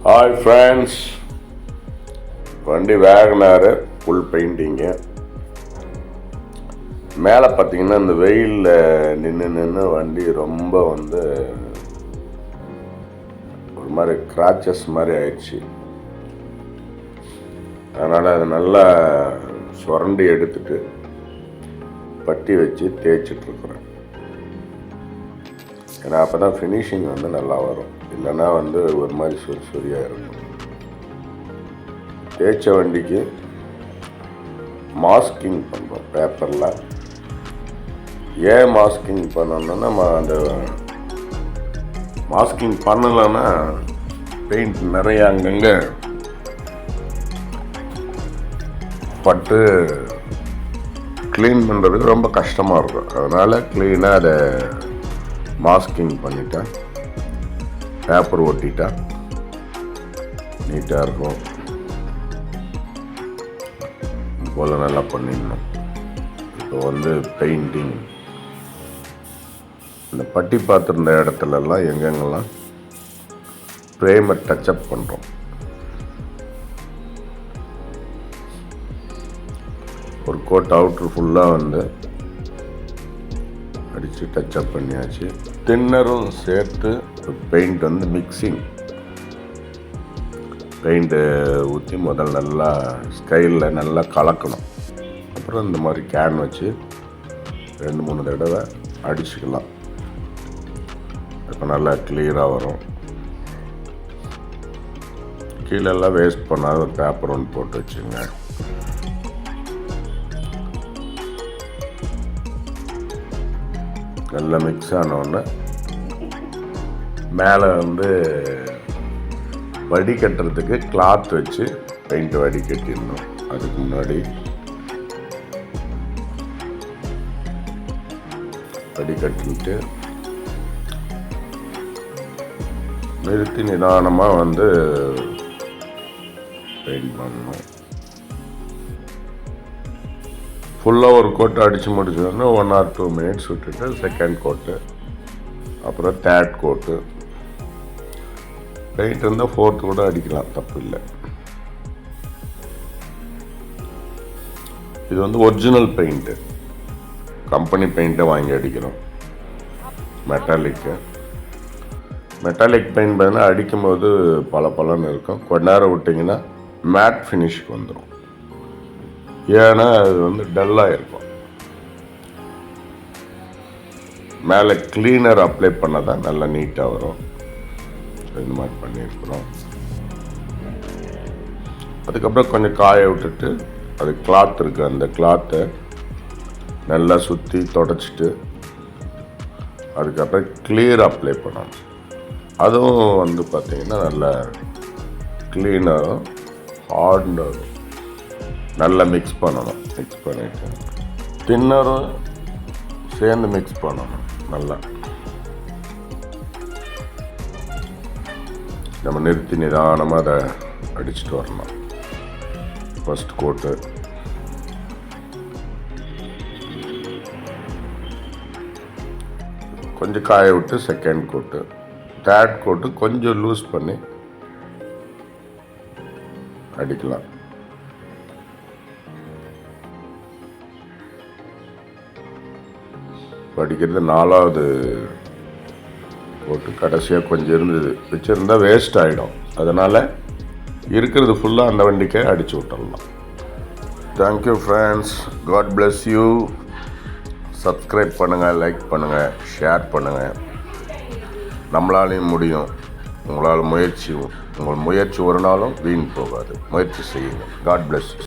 Hi friends, வண்டி Wagon R full painting. மேலே பார்த்தீங்கன்னா இந்த வெயிலில் நின்று வண்டி ரொம்ப ஒரு மாதிரி கிராச்சஸ் மாதிரி ஆயிடுச்சு. அதனால் அதை நல்லா சுரண்டி எடுத்துட்டு பட்டி வச்சு தேய்ச்சிட்ருக்குறேன். ஏன்னா அப்போ தான் ஃபினிஷிங் நல்லா வரும். இல்லைன்னா ஒரு மாதிரி சொரியாக இருக்கும். தேய்ச்ச வண்டிக்கு மாஸ்கிங் பண்ணுறோம் பேப்பரில். ஏன் மாஸ்கிங் பண்ணோன்னா, நம்ம அந்த மாஸ்கிங் பண்ணலைன்னா பெயிண்ட் நிறைய அங்கங்கே பட்டு க்ளீன் பண்ணுறதுக்கு ரொம்ப கஷ்டமாக இருக்கும். அதனால் க்ளீனாக அதை மாஸ்கிங் பண்ணிட்டேன், பேப்பர் ஒட்டிட்டா நீட்டாக இருக்கும். போல் நல்லா பண்ணிடணும். இப்போ பெயிண்டிங் இந்த பட்டி பார்த்துருந்த இடத்துலலாம் எங்கெங்கெல்லாம் ஃப்ரேமை டச்சப் பண்ணுறோம். ஒரு கோட் அவுட்ரு ஃபுல்லாக அடித்து டச்சப் பண்ணியாச்சு. தின்னரும் சேர்த்து பெயிண்ட் மிக்சிங் பெயிண்ட்டு ஊற்றி முதல்ல நல்லா ஸ்கைலில் நல்லா கலக்கணும். அப்புறம் இந்த மாதிரி கேன் வச்சு 2-3 தடவை அடிச்சுக்கலாம். இப்போ நல்லா கிளியராக வரும். கீழெல்லாம் வேஸ்ட் பண்ணாத ஒரு பேப்பர் ஒன்று போட்டு வச்சுங்க. நல்லா மிக்ஸ் ஆனோடனே மேலே வடிகட்டுறதுக்கு கிளாத் வச்சு பெயிண்ட் வடிகட்டிடணும். அதுக்கு முன்னாடி வடிகட்டிட்டு நிறுத்தி நிதானமாக பெயிண்ட் பண்ணணும். ஃபுல்லாக ஒரு கோட்டை அடித்து முடிச்சோன்னா 1 or 2 minutes விட்டுட்டு செகண்ட் கோட்டு, அப்புறம் தேர்ட் கோட்டு. பெயிண்ட் இருந்தால் 4th கூட அடிக்கலாம், தப்பு இல்லை. இது ஒரிஜினல் பெயிண்ட்டு, கம்பெனி பெயிண்ட்டை வாங்கி அடிக்கிறோம். மெட்டாலிக் பெயிண்ட் பார்த்தீங்கன்னா அடிக்கும்போது பலன்னு இருக்கும். கொஞ்ச நேரம் விட்டிங்கன்னா மேட் ஃபினிஷ்க்கு வந்துடும். ஏன்னா அது டல்லாக இருக்கும். மேலே கிளீனர் அப்ளை பண்ணால் தான் நல்லா நீட்டாக வரும். இந்த மாதிரி பண்ணியிருக்கிறோம். அதுக்கப்புறம் கொஞ்சம் காய விட்டுட்டு அது கிளாத் இருக்குது, அந்த கிளாத்தை நல்லா சுற்றி தொடச்சிட்டு அதுக்கப்புறம் கிளியர் அப்ளை பண்ணணும். அதுவும் பார்த்திங்கன்னா நல்லா க்ளீனாகவும் ஹார்டாகும். நல்லா மிக்ஸ் பண்ணணும். மிக்ஸ் பண்ணிவிட்டு தின்னரும் சேர்ந்து மிக்ஸ் பண்ணணும். நல்லா நம்ம நிறுத்தி நிதானமாக அதை அடிச்சுட்டு வரணும். ஃபஸ்ட் கோட்டு, கொஞ்சம் காய விட்டு செகண்ட் கோட்டு, தேர்ட் கோட்டு கொஞ்சம் லூஸ் பண்ணி அடிக்கலாம். அடிக்கிறது 4வது கோட்டு. கடைசியாக கொஞ்சம் இருந்தது வச்சுருந்தா வேஸ்ட் ஆகிடும். அதனால் இருக்கிறது ஃபுல்லாக அந்த வண்டிக்கே அடித்து விட்டுடலாம். Thank you friends, God bless you. Subscribe பண்ணுங்கள், லைக் பண்ணுங்கள், ஷேர் பண்ணுங்கள். நம்மளாலையும் முடியும். உங்கள் முயற்சி ஒரு நாளும் வீண் போகாது. முயற்சி செய்யுங்க. God bless you.